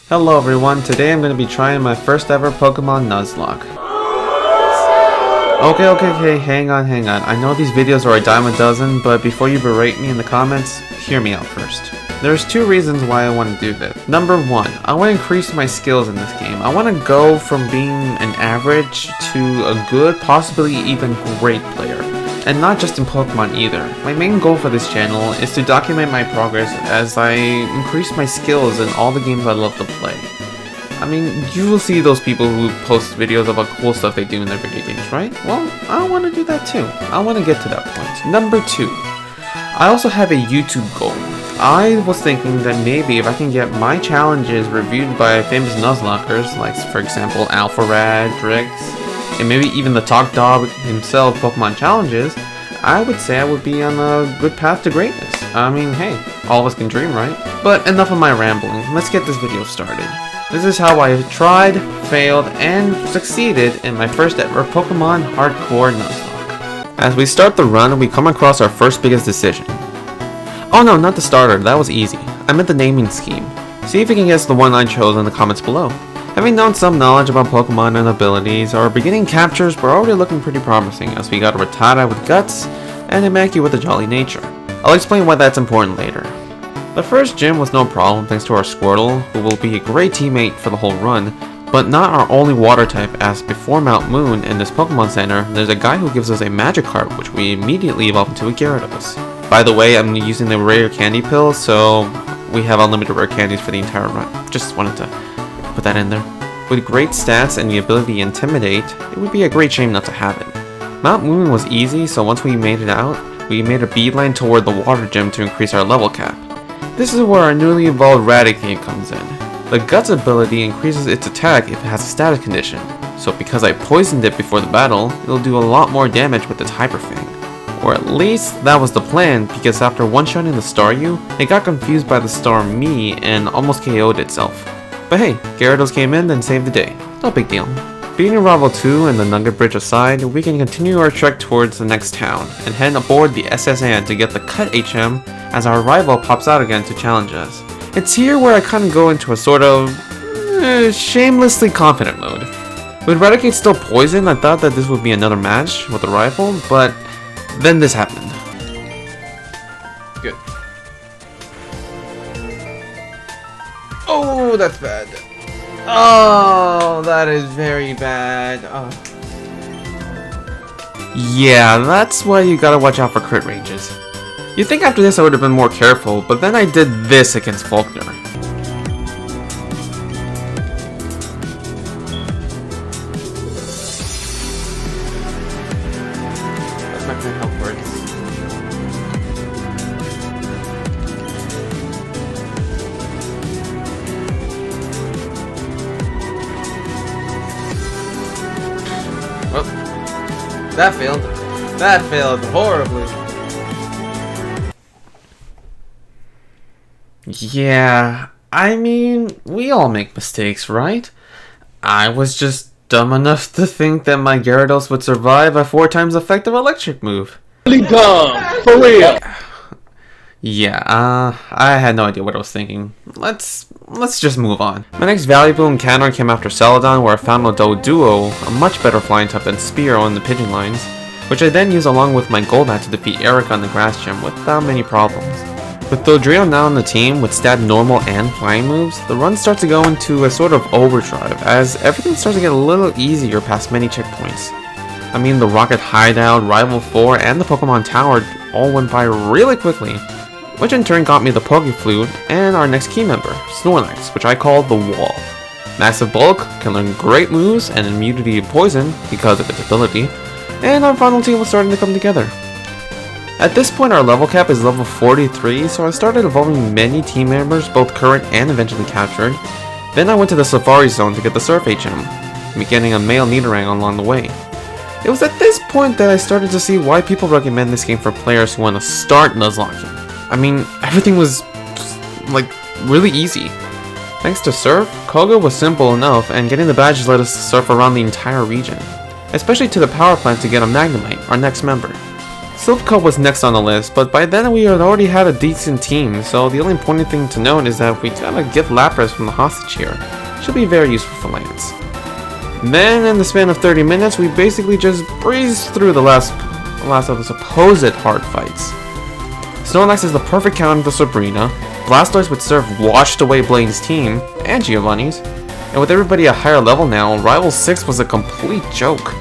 Hello everyone, today I'm going to be trying my first ever Pokemon Nuzlocke. Okay, hang on. I know these videos are a dime a dozen, but before you berate me in the comments, hear me out first. There's two reasons why I want to do this. Number one, I want to increase my skills in this game. I want to go from being an average to a good, possibly even great player. And not just in Pokemon either. My main goal for this channel is to document my progress as I increase my skills in all the games I love to play. I mean, you will see those people who post videos about cool stuff they do in their video games, right? Well, I want to do that too. I want to get to that point. Number two, I also have a YouTube goal. I was thinking that maybe if I can get my challenges reviewed by famous Nuzlockers, like for example FireRed, Drix, and maybe even the Talk Dog himself Pokemon challenges, I would say I would be on a good path to greatness. I mean, hey, all of us can dream, right? But enough of my rambling, let's get this video started. This is how I tried, failed, and succeeded in my first ever Pokemon Hardcore Nuzlocke. As we start the run, we come across our first biggest decision. Oh no, not the starter, that was easy. I meant the naming scheme. See if you can guess the one I chose in the comments below. Having known some knowledge about Pokemon and abilities, our beginning captures were already looking pretty promising as we got a Rattata with guts and a Mankey with a jolly nature. I'll explain why that's important later. The first gym was no problem thanks to our Squirtle, who will be a great teammate for the whole run, but not our only water type, as before Mount Moon in this Pokemon Center, there's a guy who gives us a Magikarp, which we immediately evolve into a Gyarados. By the way, I'm using the rare candy pill, so we have unlimited rare candies for the entire run. Just wanted to put that in there. With great stats and the ability to intimidate, it would be a great shame not to have it. Mount Moon was easy, so once we made it out, we made a beeline toward the water gym to increase our level cap. This is where our newly evolved Raticate comes in. The Guts ability increases its attack if it has a status condition, so because I poisoned it before the battle, it'll do a lot more damage with its Hyper Fang. Or at least, that was the plan, because after one-shotting the Staryu, it got confused by the Starmie and almost KO'd itself. But hey, Gyarados came in and saved the day. No big deal. Beating Rival 2 and the Nugget Bridge aside, we can continue our trek towards the next town, and head aboard the SS Anne to get the Cut HM as our rival pops out again to challenge us. It's here where I kinda go into a sort of shamelessly confident mode. With Raticate still poisoned, I thought that this would be another match with the rival, but then this happened. Good. Oh, that's bad. Oh, that is very bad. Oh. Yeah, that's why you gotta watch out for crit ranges. You'd think after this I would have been more careful, but then I did this against Faulkner. That's not gonna help for it. Well, that failed. That failed horribly. Yeah, I mean, we all make mistakes, right? I was just dumb enough to think that my Gyarados would survive a 4 times effective electric move. Really dumb, for real. Yeah, I had no idea what I was thinking. Let's just move on. My next valuable encounter came after Celadon, where I found a Doduo, a much better flying type than Spearow in the Pigeon lines, which I then used along with my Golbat to defeat Erica in the Grass Gym without many problems. With Dodrio now on the team, with stat normal and flying moves, the run starts to go into a sort of overdrive, as everything starts to get a little easier past many checkpoints. I mean, the Rocket Hideout, Rival 4, and the Pokemon Tower all went by really quickly, which in turn got me the Pokeflute and our next key member, Snorlax, which I call the Wall. Massive Bulk can learn great moves and immunity to poison because of its ability, and our final team was starting to come together. At this point our level cap is level 43, so I started evolving many team members, both current and eventually captured. Then I went to the Safari Zone to get the Surf HM, me getting a male Nidoran along the way. It was at this point that I started to see why people recommend this game for players who want to start Nuzlocking. I mean, everything was, like, really easy. Thanks to Surf, Koga was simple enough, and getting the badges let us surf around the entire region, especially to the power plant to get a Magnemite, our next member. Silph Co was next on the list, but by then we had already had a decent team, so the only important thing to note is that we gotta get Lapras from the hostage here. Should be very useful for Lance. Then, in the span of 30 minutes, we basically just breezed through the last of the supposed hard fights. Snorlax is the perfect counter to Sabrina, Blastoise would serve washed away Blaine's team, and Giovanni's, and with everybody at a higher level now, Rival 6 was a complete joke.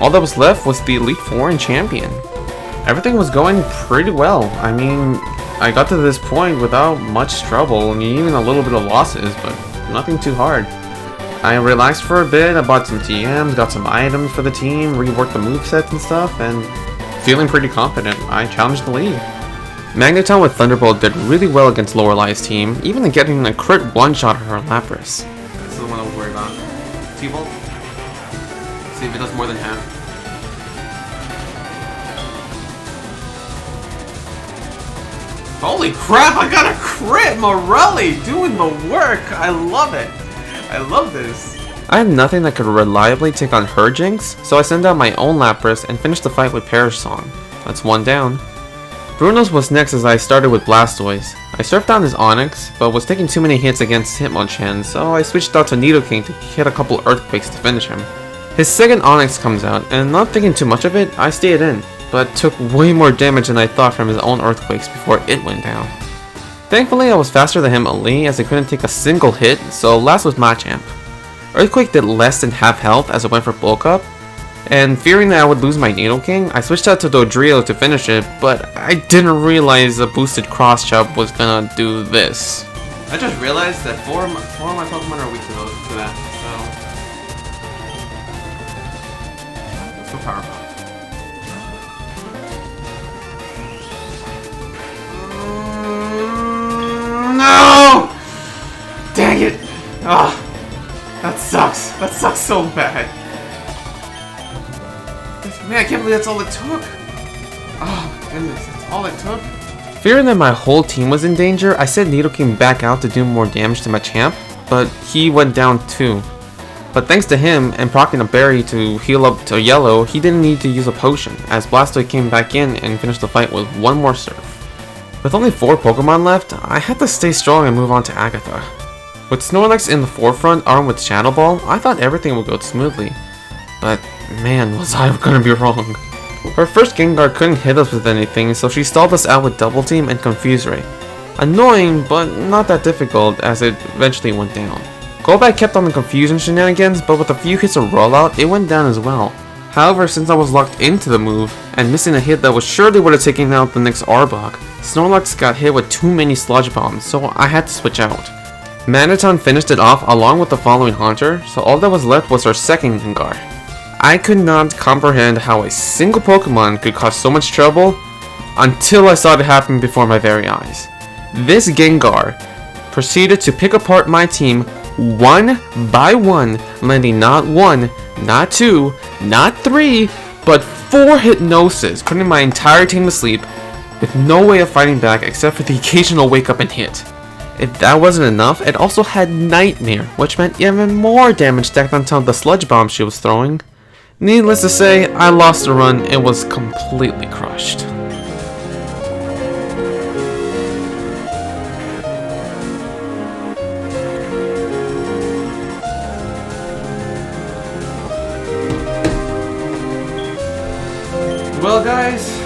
All that was left was the Elite Four and Champion. Everything was going pretty well. I mean, I got to this point without much trouble, I mean, even a little bit of losses, but nothing too hard. I relaxed for a bit, I bought some TMs, got some items for the team, reworked the movesets and stuff, and feeling pretty confident, I challenged the lead. Magneton with Thunderbolt did really well against Lorelai's team, even in getting a crit one-shot of her Lapras. This is the one I was worried about. T-Bolt. See if it does more than half. Holy crap, I got a crit! Morelli doing the work! I love it! I love this! I had nothing that could reliably take on her Jinx, so I sent out my own Lapras and finished the fight with Perish Song. That's one down. Bruno's was next as I started with Blastoise. I surfed down his Onix, but was taking too many hits against Hitmonchan, so I switched out to Nidoking to hit a couple Earthquakes to finish him. His second Onix comes out, and not thinking too much of it, I stayed in, but took way more damage than I thought from his own Earthquakes before it went down. Thankfully I was faster than him Ali as I couldn't take a single hit, so last was Machamp. Earthquake did less than half health as I went for bulk up, and fearing that I would lose my Nidoking, I switched out to Dodrio to finish it, but I didn't realize a boosted Cross Chop was gonna do this. I just realized that four of my Pokemon are weak to that, so... Let's go Power Pop. No! Dang it! Ah, that sucks. That sucks so bad. Man, I can't believe that's all it took. Oh my goodness, that's all it took. Fearing that my whole team was in danger, I sent Nidoking back out to do more damage to Machamp, but he went down too. But thanks to him and proccing a berry to heal up to Yellow, he didn't need to use a potion, as Blastoise came back in and finished the fight with one more surf. With only 4 Pokemon left, I had to stay strong and move on to Agatha. With Snorlax in the forefront armed with Shadow Ball, I thought everything would go smoothly. But man, was I gonna be wrong. Her first Gengar couldn't hit us with anything, so she stalled us out with Double Team and Confuse Ray. Annoying, but not that difficult as it eventually went down. Golbat kept on the confusion shenanigans, but with a few hits of Rollout, it went down as well. However, since I was locked into the move, and missing a hit that was surely would have taken out the next Arbok, Snorlax got hit with too many Sludge Bombs, so I had to switch out. Magneton finished it off along with the following Haunter, so all that was left was our second Gengar. I could not comprehend how a single Pokemon could cause so much trouble until I saw it happen before my very eyes. This Gengar proceeded to pick apart my team one by one, landing not 1, not 2, not 3, but 4 Hypnosis, putting my entire team to sleep with no way of fighting back except for the occasional wake up and hit. If that wasn't enough, it also had Nightmare, which meant even more damage stacked on top of the Sludge Bomb she was throwing. Needless to say, I lost the run and was completely crushed. Well guys,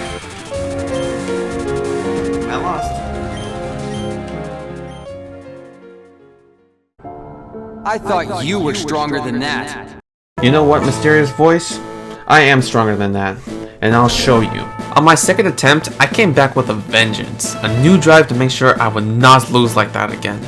I lost. I thought you were stronger than that. You know what, mysterious voice? I am stronger than that, and I'll show you. On my second attempt, I came back with a vengeance, a new drive to make sure I would not lose like that again.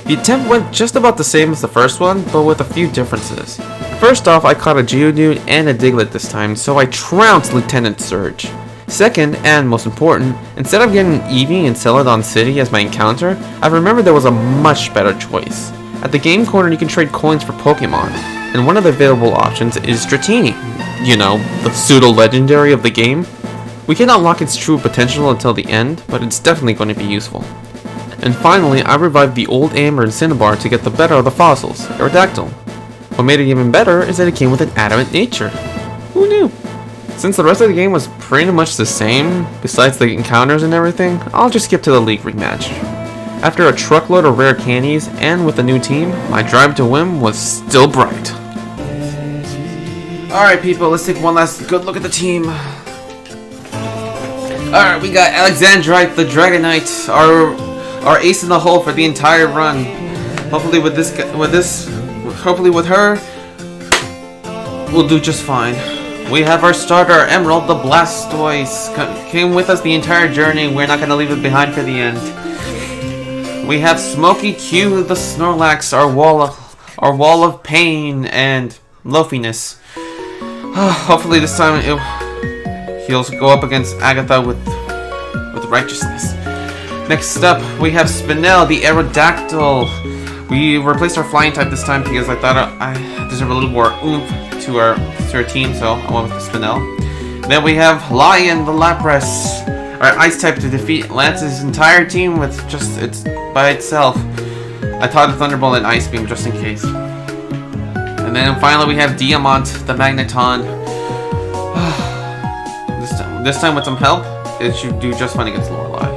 The attempt went just about the same as the first one, but with a few differences. First off, I caught a Geodude and a Diglett this time, so I trounced Lieutenant Surge. Second, and most important, instead of getting Eevee and Celadon City as my encounter, I remembered there was a much better choice. At the game corner, you can trade coins for Pokemon, and one of the available options is Dratini, you know, the pseudo-legendary of the game. We cannot unlock its true potential until the end, but it's definitely going to be useful. And finally, I revived the old Amber and Cinnabar to get the better of the fossils, Aerodactyl. What made it even better is that it came with an adamant nature. Who knew? Since the rest of the game was pretty much the same, besides the encounters and everything, I'll just skip to the league rematch. After a truckload of rare candies and with a new team, my drive to win was still bright. Alright people, let's take one last good look at the team. Alright, we got Alexandrite the Dragonite, our ace in the hole for the entire run. Hopefully with her, we'll do just fine. We have our starter, Emerald the Blastoise. Came with us the entire journey. We're not going to leave it behind for the end. We have Smokey Q the Snorlax, our wall of pain and loafiness. Hopefully this time he'll go up against Agatha with righteousness. Next up, we have Spinel the Aerodactyl. We replaced our flying type this time because I thought I deserve a little more oomph to our team, so I went with the Spinel. Then we have Lion the Lapras, our ice type, to defeat Lance's entire team with just by itself. I taught a Thunderbolt and Ice Beam just in case. And then finally we have Diamant the Magneton. This time with some help, it should do just fine against Lorelei.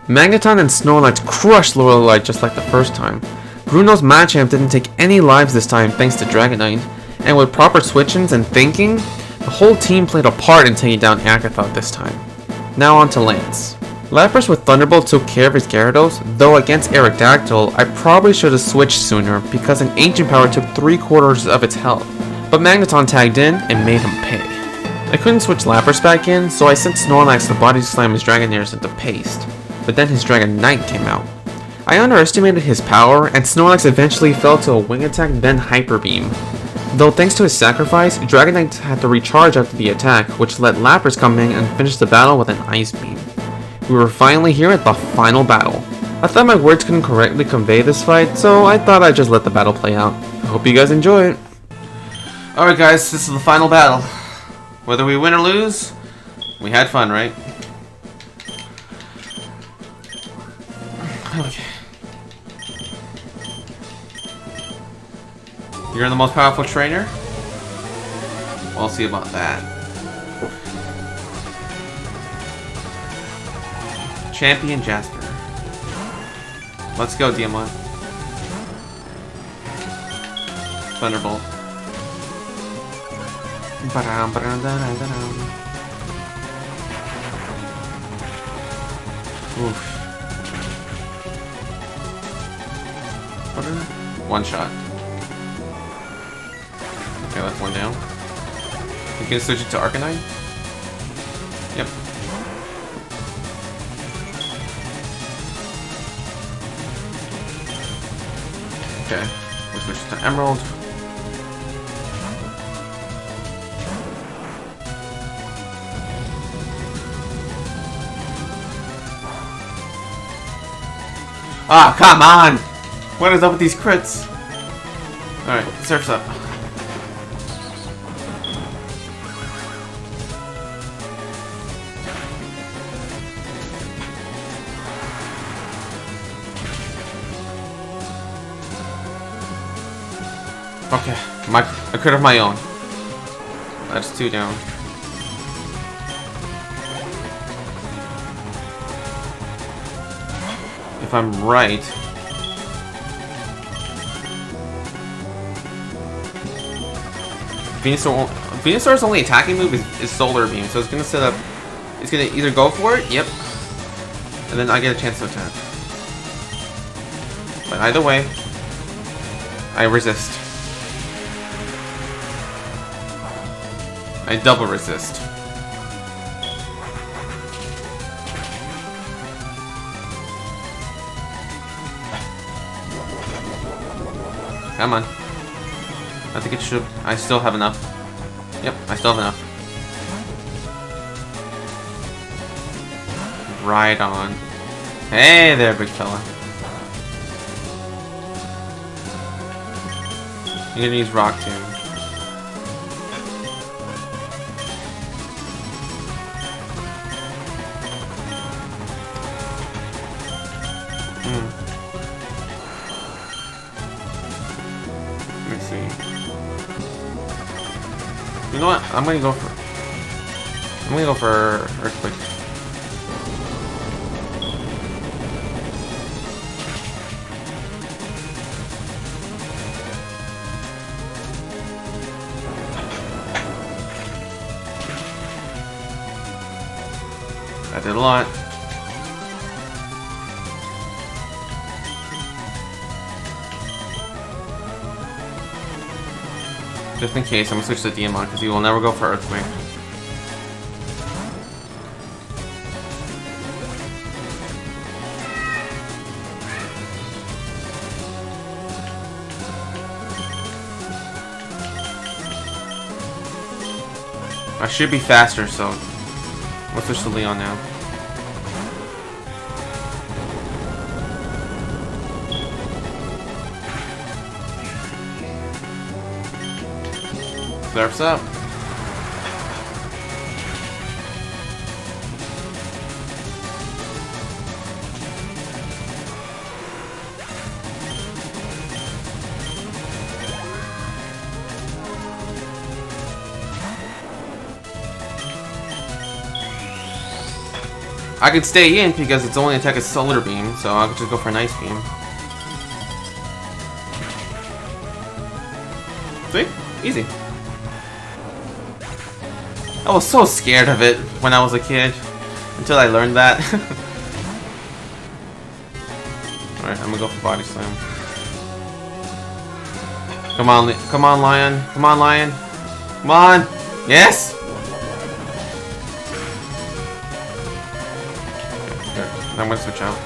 Magneton and Snorlax crushed Lorelei just like the first time. Bruno's Machamp didn't take any lives this time thanks to Dragonite, and with proper switch-ins and thinking, the whole team played a part in taking down Agatha this time. Now on to Lance. Lapras with Thunderbolt took care of his Gyarados, though against Aerodactyl, I probably should have switched sooner because an Ancient Power took 3/4 of its health, but Magneton tagged in and made him pay. I couldn't switch Lapras back in, so I sent Snorlax to body slam his Dragonairs into paste, but then his Dragonite came out. I underestimated his power, and Snorlax eventually fell to a Wing Attack then Hyper Beam. Though thanks to his sacrifice, Dragonite had to recharge after the attack, which let Lapras come in and finish the battle with an Ice Beam. We were finally here at the final battle. I thought my words couldn't correctly convey this fight, so I thought I'd just let the battle play out. I hope you guys enjoy it. Alright guys, this is the final battle. Whether we win or lose, we had fun, right? Okay. You're the most powerful trainer? We'll see about that. Champion Jasper. Let's go, Diamond. Thunderbolt. Oof. One shot. Okay, that's one down. You can switch it to Arcanine? Yep. Okay, we'll switch it to Emerald. Ah, come on! What is up with these crits? Alright, Surf's up. Okay, a crit of my own. That's 2 down. If I'm right, Venusaur's only attacking move is Solar Beam, so it's gonna set up. It's gonna either go for it, yep, and then I get a chance to attack. But either way, I resist. I double resist. Come on. I think it should. I still have enough. Yep, I still have enough. Right on. Hey there, big fella. You're gonna use Rock Tomb. You know what? I'm gonna go for gonna go for Earthquake. That did a lot. Just in case, I'm gonna switch to Demon because he will never go for Earthquake. I should be faster, so let's switch to Leon now. Surf's up. I could stay in because its only attack is Solar Beam, so I could just go for an Ice Beam. See? Easy. I was so scared of it when I was a kid, until I learned that. Alright, I'm gonna go for Body Slam. Come on, come on, Lion. Come on, Lion. Come on! Yes! Okay, I'm gonna switch out.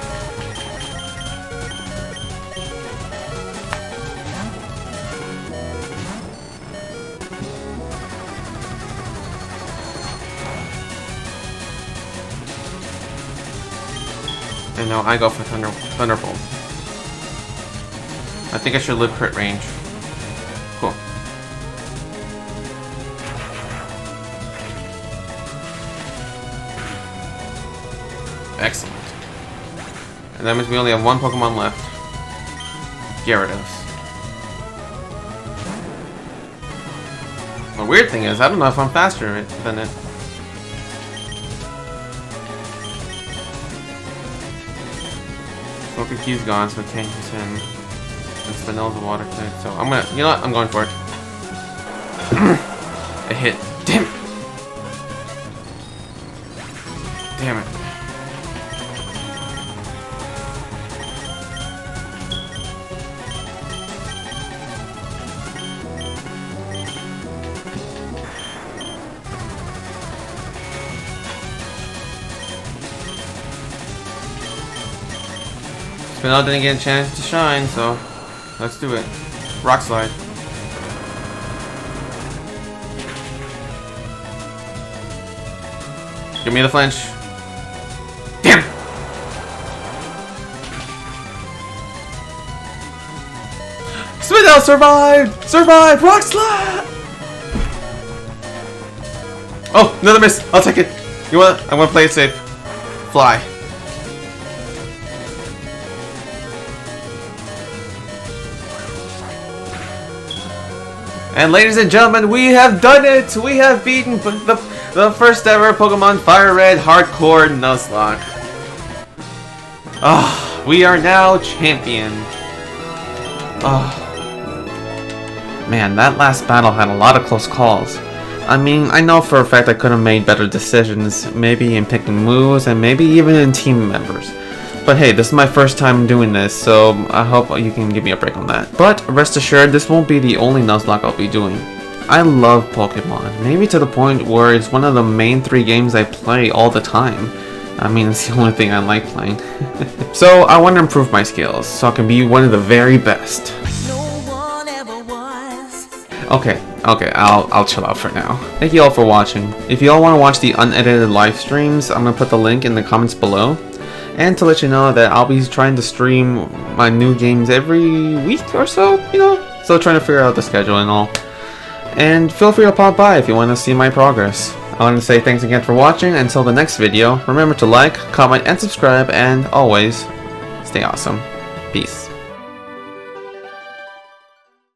And now I go for Thunderbolt. I think I should live crit range. Cool. Excellent. And that means we only have one Pokemon left. Gyarados. The weird thing is, I don't know if I'm faster than it. Smoking Q's gone, so I can't use him. And Spinel's a water type, so I'm gonna, you know what, I'm going for it. I hit. Damn it! Damn it. Spinel didn't get a chance to shine, so let's do it. Rock Slide. Give me the flinch. Damn! Spinel survived! Survived! Rock Slide! Oh, another miss. I'll take it. You want? I'm gonna play it safe. Fly. And ladies and gentlemen, we have done it! We have beaten the first ever Pokemon FireRed Hardcore Nuzlocke. Ah, we are now champion. Ah, man, that last battle had a lot of close calls. I mean, I know for a fact I could have made better decisions, maybe in picking moves and maybe even in team members. But hey, this is my first time doing this, so I hope you can give me a break on that. But rest assured, this won't be the only Nuzlocke I'll be doing. I love Pokemon, maybe to the point where it's one of the main 3 games I play all the time. I mean, it's the only thing I like playing. So I want to improve my skills, so I can be one of the very best. No one ever was. Okay, I'll chill out for now. Thank you all for watching. If you all want to watch the unedited live streams, I'm going to put the link in the comments below. And to let you know that I'll be trying to stream my new games every week or so, you know? Still trying to figure out the schedule and all. And feel free to pop by if you want to see my progress. I want to say thanks again for watching. Until the next video, remember to like, comment, and subscribe, and always, stay awesome. Peace.